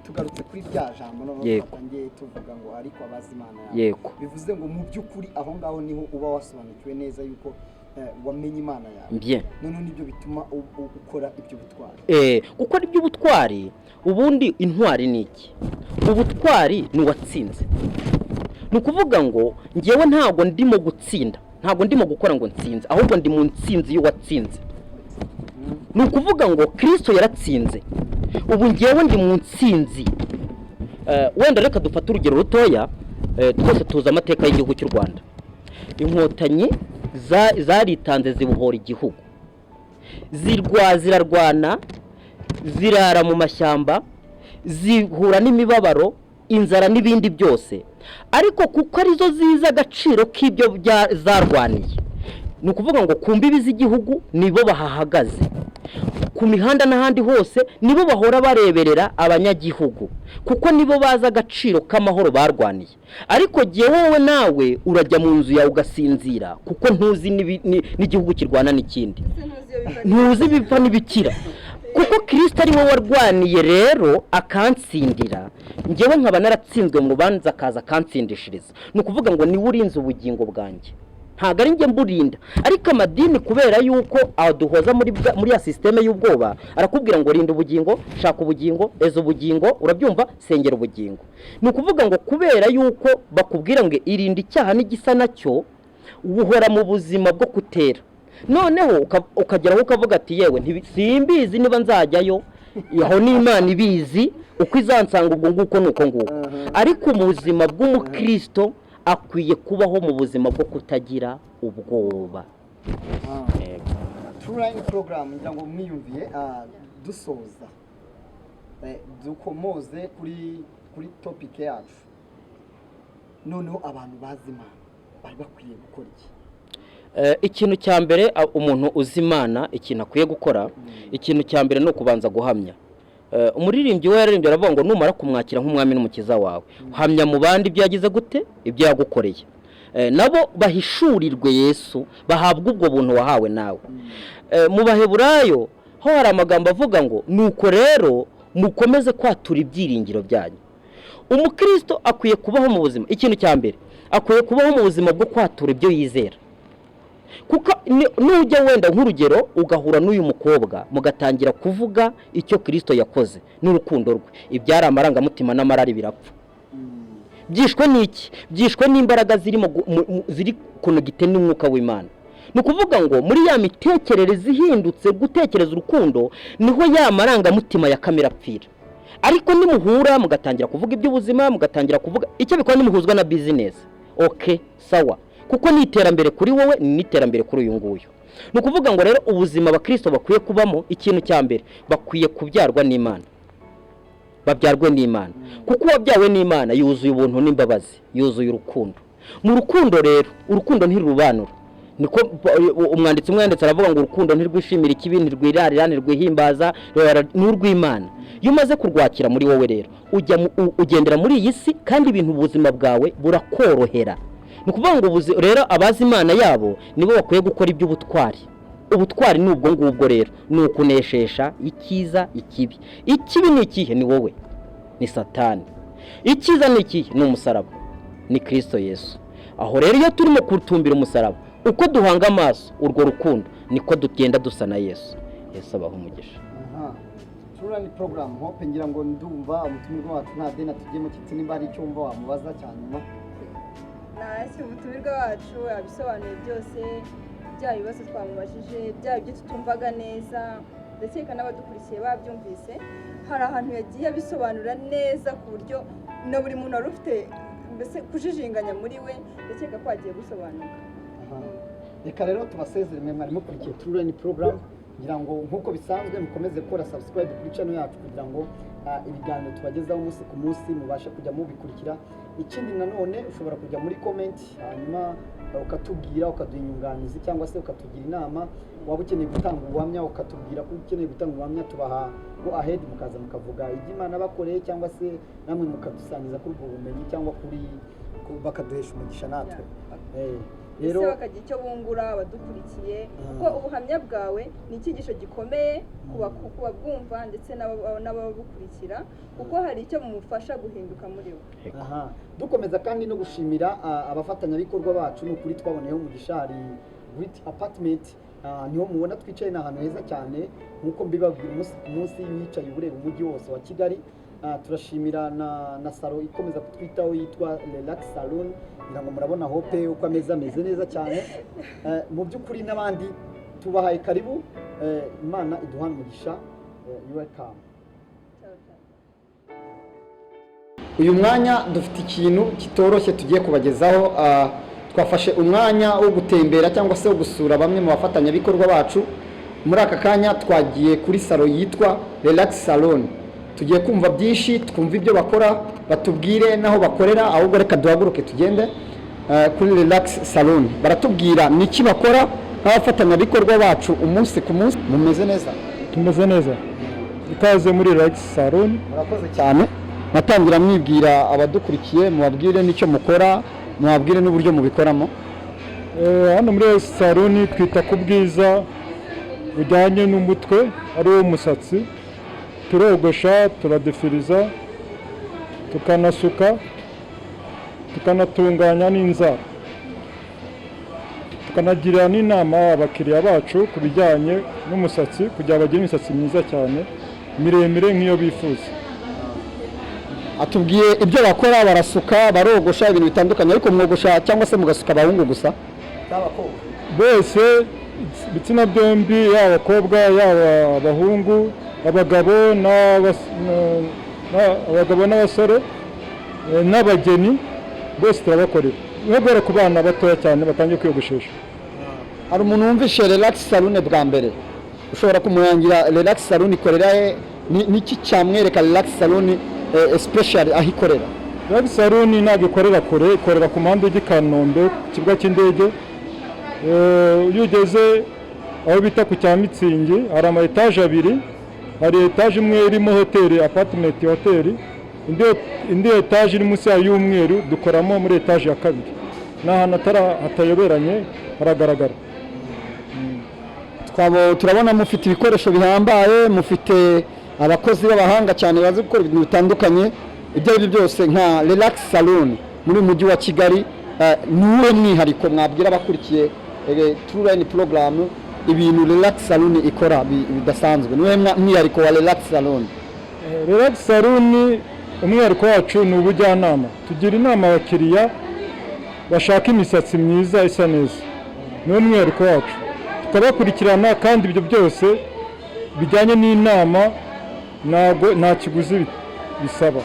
Tugarutse kuri rya jambo noneho twatangiye tuvuga ngo ariko abazi Imana yawe, bivuze ngo mu by'ukuri aho ngaho niho uba wasobanukiwe neza yuko wamenye Imana yawe. Noneho nibyo bituma ukora ibyo butwari. Gukora ibyo butwari, ubundi intwari ni iki? Ubutwari ni uwatsinze. Ni ukuvuga ngo ngewe ntabwo ndimo gutsinda, ntabwo ndimo gukora ngo nsinze, ahubwo ndi mu nsinzi y'uwatsinze. Ni ukuvuga ngo Kristo yaratsinze, ubu ngewe ndi mu nsinzi. Wenda reka dufate urugero rutoya, twese tuzi amateka y'igihugu cy'u Rwanda. Inkotanyi zaritanze zibohora igihugu, zirarwana, zirara mu mashyamba, zihura n'imibabaro, inzara n'ibindi byose, ariko kuko arizo ziza agaciro k'ibyo zarwaniye. Ni ukuvuga ngo ku mbibi z'igihugu nibo bahahagaze, ku mihanda n'ahandi hose nibo bahora bareberera abanyagihugu, kuko nibo baza agaciro k'amahoro barwaniye. Ariko wowe nawe urajya mu nzu yawe ugasinzira, kuko ntuzi n'igihugu kirwana n'ikindi, ntuzi bipfa n'ibikira, kuko Kristo ari we warwaniye rero akansindira. Ngewe nkaba naratsinzwe mu rubanza, akaza akansindishiriza. Ni ukuvuga ngo niwe urinze ubugingo bwanjye, ntabwo ari njye mburinda. Ariko amadini kubera yuko aduhoza muri ya sisiteme y'ubwoba, arakubwira ngo rinda ubugingo, shaka ubugingo, eza ubugingo, urabyumva, sengera ubugingo. Ni ukuvuga ngo kubera yuko bakubwira ngo irinde icyaha n'igisa nacyo, ubuhora mu buzima bwo kutera. Noneho ukageraho ukavuga ati yewe simbizi niba nzajyayo, aho ni Imana ibizi uko izansanga, ubwo nguko nuko nguko. Ariko mu buzima bw'umukristo akwiye kubaho mu buzima bwo kutagira ubwoba. Trueline program ngira ngo mwiyumviye dusoza, dukomoze kuri topic yacu. Noneho abantu bazi Imana bari bakwiye gukora iki? Ikintu cya mbere umuntu uzi Imana ikintu akwiye gukora, ikintu cya mbere no kubanza guhamya. Umuririmbyi we yaririmbye aravuga ngo numara kumwakira nk'umwami n'umukiza wawe, hamya mu bandi ibyo yagize gute, ibyo yagukoreye. Nabo bahishurirwe Yesu, bahabwa ubwo buntu wahawe nawe. Mu Baheburayo ho hari amagambo avuga ngo nuko rero mukomeze kwatura ibyiringiro byanyu. Umukristo akwiye kubaho mu buzima, ikintu cya mbere akwiye kubaho mu buzima bwo kwatura ibyo yizera. Kuko nujya wenda nk'urugero ugahura n'uyu mukobwa mugatangira kuvuga icyo Kristo yakoze n'urukundo rwe, ibyari amarangamutima n'amarari birapfa. Byishwe n'iki? Byishwe n'imbaraga ziri kunogite n'umwuka w'Imana. Ni ukuvuga ngo muri ya mitekerereze ihindutse gutekereza urukundo, niho ya marangamutima ya kamera apfira. Ariko nimuhura mugatangira kuvuga iby'ubuzima, mugatangira kuvuga icyo bikora nimuhuzwa na business, sawa, kuko ni iterambere kuri wowe, ni iterambere kuri uyu nguyu. Ni ukuvuga ngo rero ubuzima abakristo bakwiye kubamo, ikintu cya mbere bakwiye kubyarwa n'Imana, babyarwe n'Imana, kuko wabyawe n'Imana yuzuye ubuntu n'imbabazi, yuzuye urukundo. Mu rukundo rero, urukundo ntirubanura. Niko umwanditsi umwe yanditse aravuga ngo urukundo ntirwishimira ikibi, ntirwirarira, ntirwihimbaza, n'urw'Imana. Iyo umaze kurwakira muri wowe rero, ugendera muri iyi si, kandi ibintu ubuzima bwawe burakorohera. Ni ukuvuga ngo rero abazi Imana yabo nibo bakwiye gukora iby'ubutwari. Ubutwari ni ubwo ngubwo rero, ni ukuneshesha icyiza ikibi. Ikibi ni ikihe? Ni wowe, ni Satani. icyiza ni iki? Ni umusaraba, ni Kristo Yesu. Aho rero iyo turimo kutumbira umusaraba, uko duhanga amaso urwo rukundo niko tugenda dusa na Yesu. Yesu abaho umugisha. Trueline program hope ngira ngo ndumva umutumirwa wacu nta dena tugiyemo kitse nimba ari icyo wumva wamubaza cyanyuma. Nasi umutumirwa wacu abisobanuye byose, bya bibazo twamubajije, bya ibyo tutumvaga neza, ndetse n'abadukurikiye babyumvise. Hari ahantu yagiye abisobanura neza ku buryo na buri muntu wari ufite mbese kujijinganya muri we, ndetse ko agiye gusobanuka. Reka rero tubasezere mwe mwari mukurikiye Trueline program, ngira ngo nkuko bisanzwe mukomeze gukora subscribe kuri channel yacu kugira ngo ibiganiro tubagezaho umunsi ku munsi mubashe kujya mubikurikira. Ikindi nanone ushobora kujya muri comment hanyuma ukatubwira, ukaduha inyunganizi cyangwa se ukatugira inama. Waba ukeneye gutanga ubuhamya ukatubwira ko ukeneye gutanga ubuhamya, tubaha go ahead mukaza mukavuga iby'Imana bakoreye cyangwa se namwe mukadusangiza kuri ubwo bumenyi cyangwa kuri bakaduhesha umugisha natwe. Rero bakagira icyo bungura abadukurikiye, kuko ubuhamya bwawe ni icyigisho gikomeye kuba bwumva ndetse n'ababukurikira, kuko hari icyo mumufasha guhinduka muri we. Dukomeza kandi no gushimira abafatanyabikorwa bacu. Ni ukuri twaboneyeho umugisha, hari Great Apartment, niho mubona twicaye, ni ahantu heza cyane nk'uko mbibabwira umunsi ku munsi, yicaye ureba umujyi wose wa Kigali. Turashimira na salo ikomeza kutwitaho yitwa Relax Salon, ngira ngo murabona hope uko ameze neza cyane. Mu by'ukuri n'abandi tubahaye karibu, Imana iduhana umugisha. You welcome. Uyu mwanya dufite ikintu kitoroshye tugiye kubagezaho. Twafashe umwanya wo gutembera cyangwa se wo gusura bamwe mu bafatanyabikorwa bacu. Muri aka kanya twagiye kuri salo yitwa Relax Salon. Tugiye kumva byinshi, twumva ibyo bakora, batubwire naho bakorera. Ahubwo reka duhaguruke tugende kuri Relax Salon, baratubwira niki bakora nk'abafatanyabikorwa bacu umunsi ku munsi. Mumeze neza? Tumeze neza. Ikaze muri Relax Salon. Murakoze cyane. Natangira mwibwira abadukurikiye, mubabwire n'icyo mukora, mubabwire n'uburyo mubikoramo. Hano muri Relax Salon twita ku bwiza bujyanye n'umutwe ari wo musatsi. Turogosha, turadefiriza, tukanasuka, tukanatunganya n'inzara, tukanagira n'inama abakiriya bacu ku bijyanye n'umusatsi kugira bagire imisatsi myiza cyane miremire nk'iyo bifuza. Atubwiye ibyo bakora, barasuka, barogosha ibintu bitandukanye, ariko mwogosha cyangwa se mugasuka abahungu gusa? Bose ibitsina byombi, yaba abakobwa yaba abahungu, abagabo n'abasore n'abageni, bose turabakorera. Nk'ubwo ku bana batoya cyane batangiye kwiyogoshesha. Hari umuntu wumvishe Relax Salon bwa mbere, ushobora kumurangira Relax Salon ikorera niki cyamwereka Relax Salon especially aho ikorera? Relax Salon ntabwo ikorera kure, ikorera ku muhanda ujya i Kanombe ku kibuga cy'indege. Iyo ugeze aho bita ku Cyamitsingi hari ama etaje abiri. Hari etaje imwe irimo hoteli, apartment hoteli, indi etaje iri munsi y'umweru dukoramo muri etaje ya kabiri. N'ahantu hatayoberanye haragaragara. Turabona mufite ibikoresho bihambaye, mufite abakozi b'abahanga cyane bazi gukora ibintu bitandukanye. Ibyo ari byo byose nka Relax Salon muri mujyi wa Kigali, niwe mwihariko mwabwira abakurikiye Trueline program ibintu Relax Salon ikora bidasanzwe? Niwe mwihariko wa Relax Salon? Relax Salon umwihariko wacu ni ubujyanama. Tugira inama abakiriya bashaka imisatsi myiza isa neza, niwe mwihariko wacu. Tukabakurikirana kandi ibyo byose bijyanye n'inama nta kiguzi bisaba.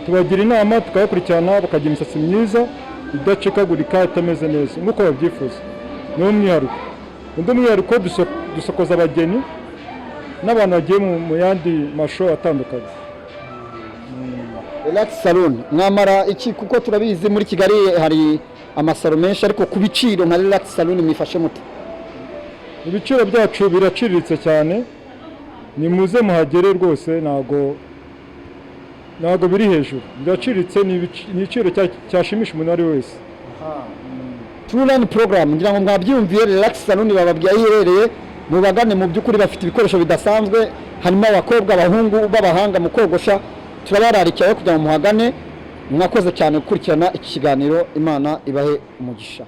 Tubagira inama, tukabakurikirana bakagira imisatsi myiza idacikagurika, itameze neza nk'uko babyifuza. Niwe mwihariko. Undi mwihariko dusokoza abageni n'abantu bagiye mu yandi masho atandukanye. Relax Salon mwamara iki? Kuko turabizi muri Kigali hari amasaro menshi, ariko ku biciro nka Relax Salon mwifashe mute? Ibiciro byacu biraciriritse cyane, ni muze muhagere rwose, ntago biri hejuru, biraciriritse, ni igiciro cyashimisha umuntu ari wese. Trueline program ngira ngo mwabyumviye, Relax Salon bababwiye ahiherereye, mubagane. Mu by'ukuri bafite ibikoresho bidasanzwe, harimo abakobwa abahungu b'abahanga mu kogosha. turabararikiye kugira ngo muhagane. Mwakoze cyane gukurikirana iki kiganiro. Imana ibahe umugisha.